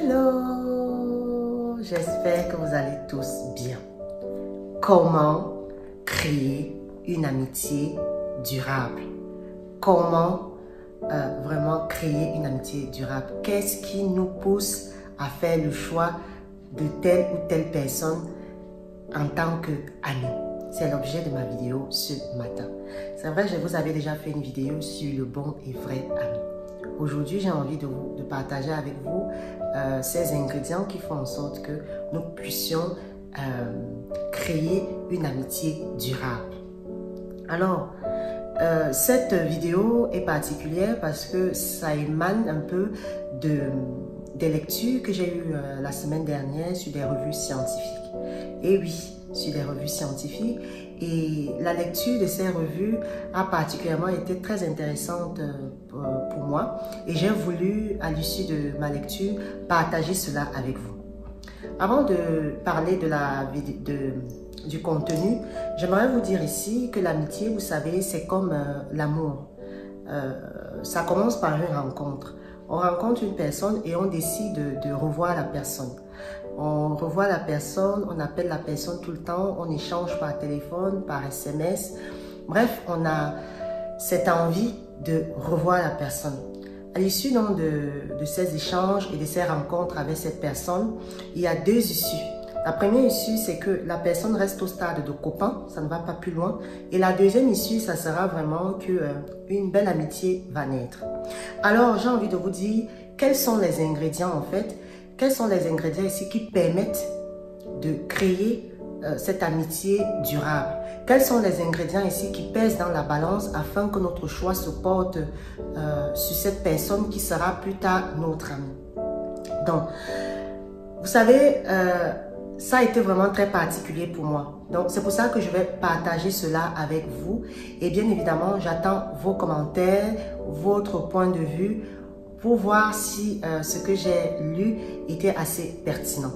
Hello, j'espère que vous allez tous bien. Comment créer une amitié durable? Comment vraiment créer une amitié durable? Qu'est-ce qui nous pousse à faire le choix de telle ou telle personne en tant qu'ami? C'est l'objet de ma vidéo ce matin. C'est vrai, je vous avais déjà fait une vidéo sur le bon et vrai ami. Aujourd'hui, j'ai envie de partager avec vous ces ingrédients qui font en sorte que nous puissions créer une amitié durable. Alors, cette vidéo est particulière parce que ça émane un peu des lectures que j'ai eues la semaine dernière sur des revues scientifiques. Et oui, sur des revues scientifiques. Et la lecture de ces revues a particulièrement été très intéressante pour moi. Et j'ai voulu, à l'issue de ma lecture, partager cela avec vous. Avant de parler du contenu, j'aimerais vous dire ici que l'amitié, vous savez, c'est comme l'amour. Ça commence par une rencontre. On rencontre une personne et on décide de revoir la personne. On revoit la personne, on appelle la personne tout le temps, on échange par téléphone, par SMS. Bref, on a cette envie de revoir la personne. À l'issue de ces échanges et de ces rencontres avec cette personne, il y a deux issues. La première issue, c'est que la personne reste au stade de copain, ça ne va pas plus loin. Et la deuxième issue, ça sera vraiment qu'une belle amitié va naître. Alors, j'ai envie de vous dire, quels sont les ingrédients en fait? Quels sont les ingrédients ici qui permettent de créer cette amitié durable? Quels sont les ingrédients ici qui pèsent dans la balance afin que notre choix se porte sur cette personne qui sera plus tard notre ami? Donc, vous savez, ça a été vraiment très particulier pour moi. Donc, c'est pour ça que je vais partager cela avec vous. Et bien évidemment, j'attends vos commentaires, votre point de vue pour voir si ce que j'ai lu était assez pertinent.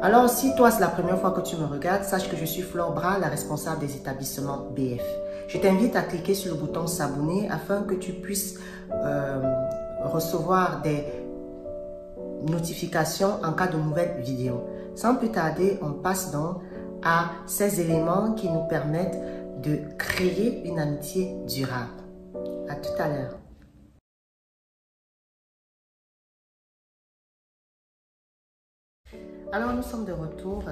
Alors, si toi, c'est la première fois que tu me regardes, sache que je suis Flore Bras, la responsable des établissements BF. Je t'invite à cliquer sur le bouton s'abonner afin que tu puisses recevoir des notifications en cas de nouvelles vidéos. Sans plus tarder, on passe donc à ces éléments qui nous permettent de créer une amitié durable. À tout à l'heure. Alors, nous sommes de retour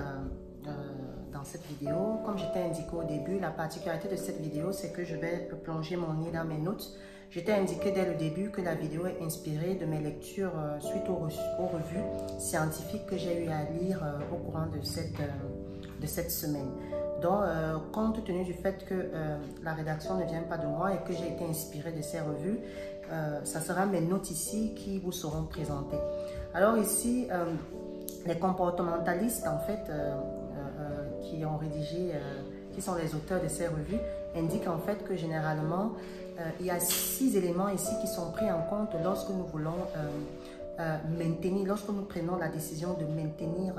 dans cette vidéo. Comme je t'ai indiqué au début, la particularité de cette vidéo, c'est que je vais plonger mon nez dans mes notes. Je t'ai indiqué dès le début que la vidéo est inspirée de mes lectures suite aux revues scientifiques que j'ai eu à lire au courant de cette semaine. Donc, compte tenu du fait que la rédaction ne vient pas de moi et que j'ai été inspirée de ces revues, ça sera mes notes ici qui vous seront présentées. Alors ici, les comportementalistes, en fait, qui ont rédigé, qui sont les auteurs de ces revues, indiquent en fait que généralement, il y a 6 éléments ici qui sont pris en compte lorsque nous voulons lorsque nous prenons la décision de maintenir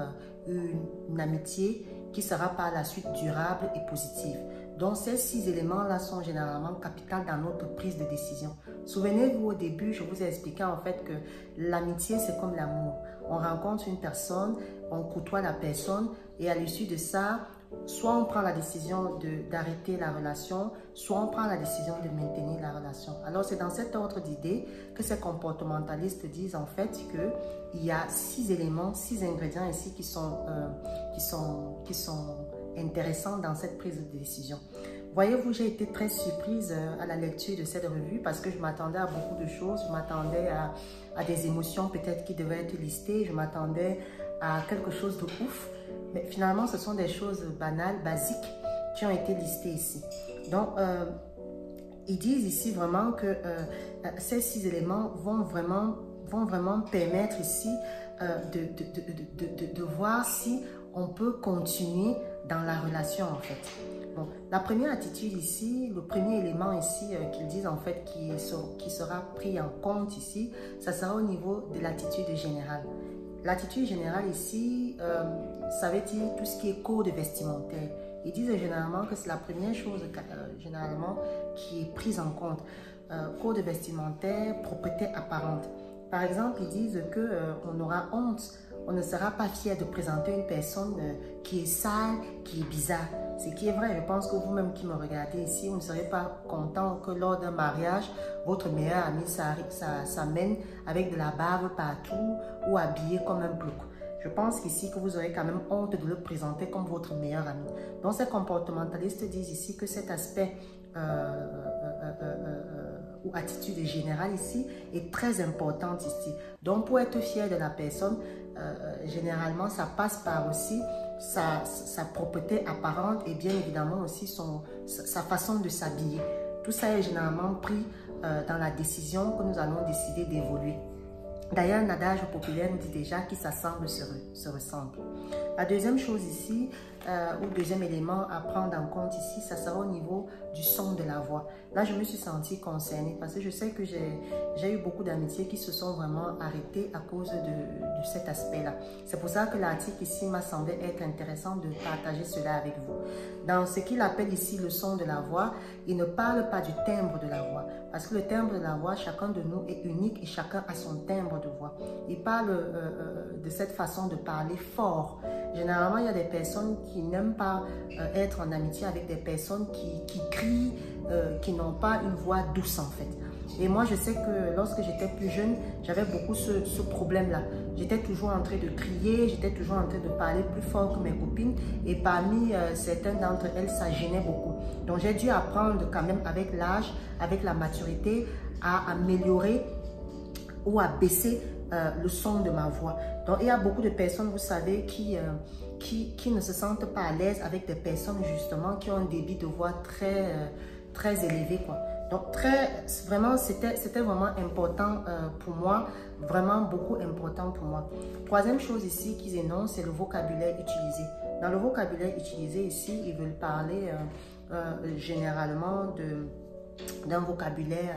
une amitié qui sera par la suite durable et positive. Donc, ces 6 éléments-là sont généralement capitaux dans notre prise de décision. Souvenez-vous, au début, je vous ai expliqué en fait que l'amitié, c'est comme l'amour. On rencontre une personne, on côtoie la personne et à l'issue de ça, soit on prend la décision d'arrêter la relation, soit on prend la décision de maintenir la relation. Alors, c'est dans cet ordre d'idées que ces comportementalistes disent en fait qu'il y a 6 éléments, 6 ingrédients ici qui sont intéressants dans cette prise de décision. Voyez-vous, j'ai été très surprise à la lecture de cette revue parce que je m'attendais à beaucoup de choses. Je m'attendais à des émotions peut-être qui devaient être listées. Je m'attendais à quelque chose de ouf. Mais finalement, ce sont des choses banales, basiques qui ont été listées ici. Donc, ils disent ici vraiment que ces 6 éléments vont vraiment permettre ici de voir si on peut continuer dans la relation en fait. Bon, la première attitude ici, le premier élément ici qu'ils disent en fait qui sera pris en compte ici, ça sera au niveau de l'attitude générale. L'attitude générale ici, ça veut dire tout ce qui est code vestimentaire. Ils disent généralement que c'est la première chose généralement qui est prise en compte. Code vestimentaire, propreté apparente. Par exemple, ils disent que on aura honte, on ne sera pas fier de présenter une personne qui est sale, qui est bizarre. Ce qui est vrai, je pense que vous-même qui me regardez ici, vous ne serez pas content que lors d'un mariage, votre meilleur ami s'amène avec de la barbe partout ou habillé comme un plouc. Je pense qu'ici que vous aurez quand même honte de le présenter comme votre meilleur ami. Donc ces comportementalistes disent ici que cet aspect ou attitude générale ici est très importante ici. Donc pour être fier de la personne, généralement ça passe par aussi sa propreté apparente et bien évidemment aussi sa façon de s'habiller. Tout ça est généralement pris dans la décision que nous allons décider d'évoluer. D'ailleurs, un adage populaire nous dit déjà qui s'assemble se ressemble. La deuxième chose ici, ou deuxième élément à prendre en compte ici, ça sera au niveau du son de la voix. Là, je me suis sentie concernée parce que je sais que j'ai eu beaucoup d'amitiés qui se sont vraiment arrêtées à cause de cet aspect-là. C'est pour ça que l'article ici m'a semblé être intéressant de partager cela avec vous. Dans ce qu'il appelle ici le son de la voix, il ne parle pas du timbre de la voix. Parce que le timbre de la voix, chacun de nous est unique et chacun a son timbre de voix. Il parle de cette façon de parler fort. Généralement, il y a des personnes qui n'aiment pas être en amitié avec des personnes qui crient, qui n'ont pas une voix douce en fait. Et moi, je sais que lorsque j'étais plus jeune, j'avais beaucoup ce problème-là. J'étais toujours en train de crier, j'étais toujours en train de parler plus fort que mes copines. Et parmi certaines d'entre elles, ça gênait beaucoup. Donc, j'ai dû apprendre quand même avec l'âge, avec la maturité, à améliorer ou à baisser le son de ma voix. Donc, il y a beaucoup de personnes, vous savez, qui ne se sentent pas à l'aise avec des personnes justement qui ont un débit de voix très élevé, quoi. Donc, vraiment, c'était vraiment important pour moi, vraiment beaucoup important pour moi. Troisième chose ici qu'ils énoncent, c'est le vocabulaire utilisé. Dans le vocabulaire utilisé ici, ils veulent parler généralement d'un vocabulaire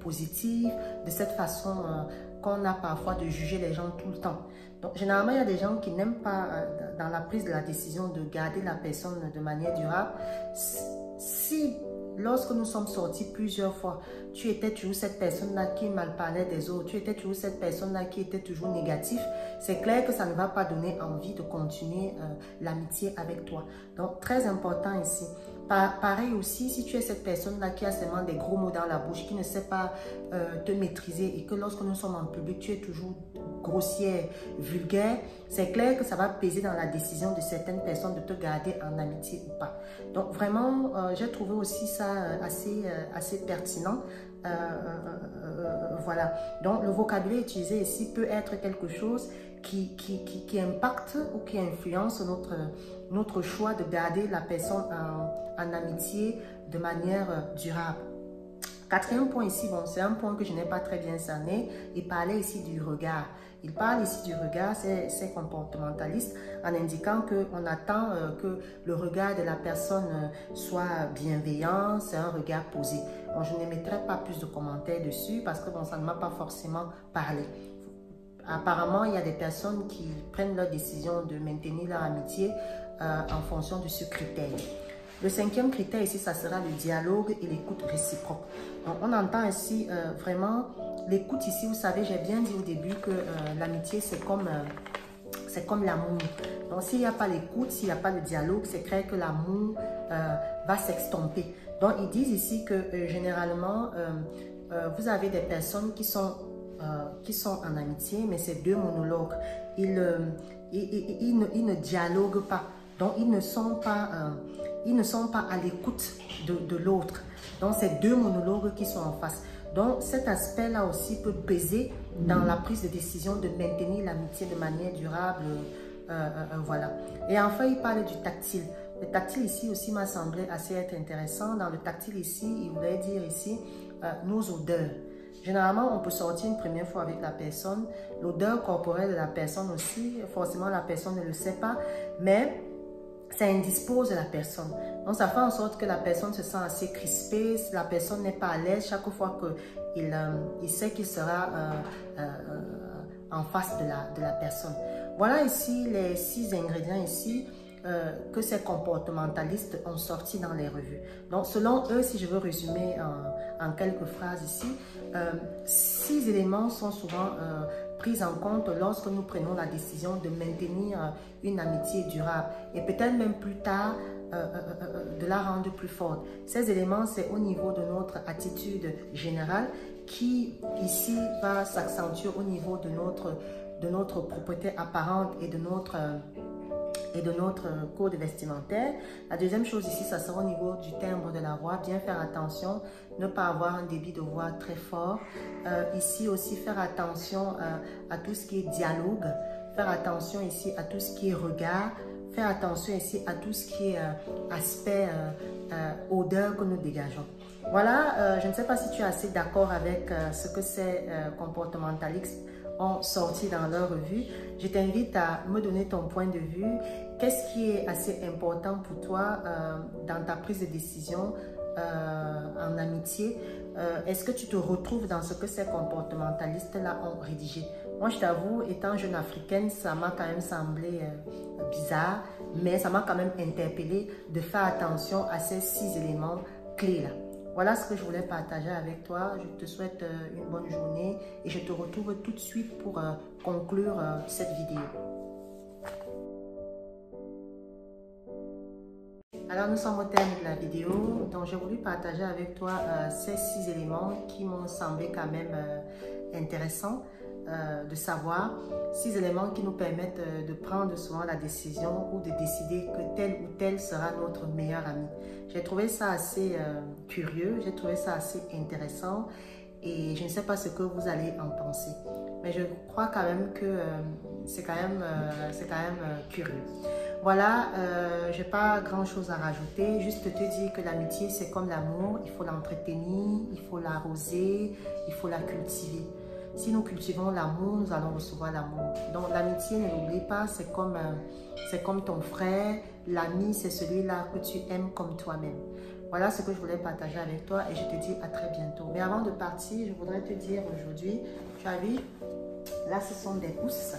positif, de cette façon qu'on a parfois de juger les gens tout le temps. Donc, généralement, il y a des gens qui n'aiment pas, dans la prise de la décision de garder la personne de manière durable, si lorsque nous sommes sortis plusieurs fois, tu étais toujours cette personne-là qui mal parlait des autres, tu étais toujours cette personne-là qui était toujours négatif, c'est clair que ça ne va pas donner envie de continuer l'amitié avec toi. Donc, très important ici. Pareil aussi, si tu es cette personne-là qui a seulement des gros mots dans la bouche, qui ne sait pas te maîtriser et que lorsque nous sommes en public, tu es toujours grossière, vulgaire, c'est clair que ça va peser dans la décision de certaines personnes de te garder en amitié ou pas. Donc vraiment, j'ai trouvé aussi ça assez pertinent. Voilà. Donc le vocabulaire utilisé ici peut être quelque chose qui impacte ou qui influence notre choix de garder la personne en amitié de manière durable. Quatrième point ici, bon, c'est un point que je n'ai pas très bien cerné. Il parlait ici du regard. Il parle ici du regard, c'est comportementaliste, en indiquant qu'on attend que le regard de la personne soit bienveillant, c'est un regard posé. Bon, je n'émettrai pas plus de commentaires dessus parce que bon, ça ne m'a pas forcément parlé. Apparemment, il y a des personnes qui prennent leur décision de maintenir leur amitié en fonction de ce critère. Le cinquième critère ici, ça sera le dialogue et l'écoute réciproque. Donc, on entend ici vraiment l'écoute ici. Vous savez, j'ai bien dit au début que l'amitié, c'est comme l'amour. Donc, s'il n'y a pas l'écoute, s'il n'y a pas le dialogue, c'est clair que l'amour va s'extomper. Donc, ils disent ici que généralement, vous avez des personnes qui sont en amitié, mais c'est deux monologues. Ils ne dialoguent pas. Donc, ils ne sont pas à l'écoute de l'autre. Donc, c'est deux monologues qui sont en face. Donc, cet aspect-là aussi peut peser dans la prise de décision de maintenir l'amitié de manière durable. Voilà. Et enfin, il parle du tactile. Le tactile ici aussi m'a semblé assez être intéressant. Dans le tactile ici, il voulait dire ici nos odeurs. Généralement, on peut sortir une première fois avec la personne. L'odeur corporelle de la personne aussi, forcément, la personne ne le sait pas. Mais ça indispose la personne. Donc, ça fait en sorte que la personne se sent assez crispée. La personne n'est pas à l'aise chaque fois qu'il sait qu'il sera en face de la personne. Voilà ici les 6 ingrédients ici que ces comportementalistes ont sorti dans les revues. Donc, selon eux, si je veux résumer en quelques phrases ici, 6 éléments sont souvent pris en compte lorsque nous prenons la décision de maintenir une amitié durable et peut-être même plus tard de la rendre plus forte. Ces éléments, c'est au niveau de notre attitude générale qui ici va s'accentuer au niveau de notre propreté apparente et de notre code vestimentaire. La deuxième chose ici, ça sera au niveau du timbre de la voix. Bien faire attention, ne pas avoir un débit de voix très fort. Ici aussi, faire attention à tout ce qui est dialogue. Faire attention ici à tout ce qui est regard. Faire attention ici à tout ce qui est aspect odeur que nous dégageons. Voilà, je ne sais pas si tu es assez d'accord avec ce que ces comportementalistes ont sorti dans leur revue. Je t'invite à me donner ton point de vue. Qu'est-ce qui est assez important pour toi dans ta prise de décision en amitié? Est-ce que tu te retrouves dans ce que ces comportementalistes-là ont rédigé? Moi, je t'avoue, étant jeune africaine, ça m'a quand même semblé bizarre, mais ça m'a quand même interpellée de faire attention à ces 6 éléments clés-là. Voilà ce que je voulais partager avec toi. Je te souhaite une bonne journée et je te retrouve tout de suite pour conclure cette vidéo. Alors, nous sommes au terme de la vidéo. Donc, j'ai voulu partager avec toi ces 6 éléments qui m'ont semblé quand même intéressants de savoir. 6 éléments qui nous permettent de prendre souvent la décision ou de décider que tel ou tel sera notre meilleur ami. J'ai trouvé ça assez curieux, j'ai trouvé ça assez intéressant et je ne sais pas ce que vous allez en penser. Mais je crois quand même que c'est quand même curieux. Voilà, je n'ai pas grand chose à rajouter, juste te dire que l'amitié c'est comme l'amour, il faut l'entretenir, il faut l'arroser, il faut la cultiver. Si nous cultivons l'amour, nous allons recevoir l'amour. Donc l'amitié, ne l'oublie pas, c'est comme ton frère. L'ami, c'est celui-là que tu aimes comme toi-même. Voilà ce que je voulais partager avec toi et je te dis à très bientôt. Mais avant de partir, je voudrais te dire aujourd'hui, tu as vu, là ce sont des housses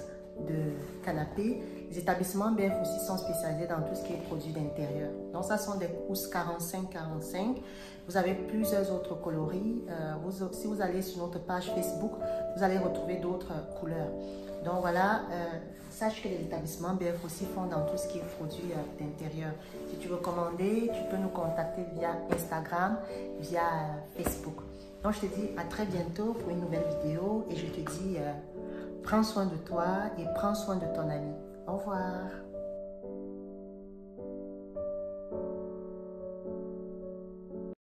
de canapé. Les établissements BF aussi sont spécialisés dans tout ce qui est produits d'intérieur. Donc ça sont des housses 45-45. Vous avez plusieurs autres coloris. Si vous allez sur notre page Facebook, vous allez retrouver d'autres couleurs. Donc voilà, sache que les établissements BF aussi font dans tout ce qui est produits d'intérieur. Si tu veux commander, tu peux nous contacter via Instagram, via Facebook. Donc je te dis à très bientôt pour une nouvelle vidéo et je te dis prends soin de toi et prends soin de ton ami. Au revoir.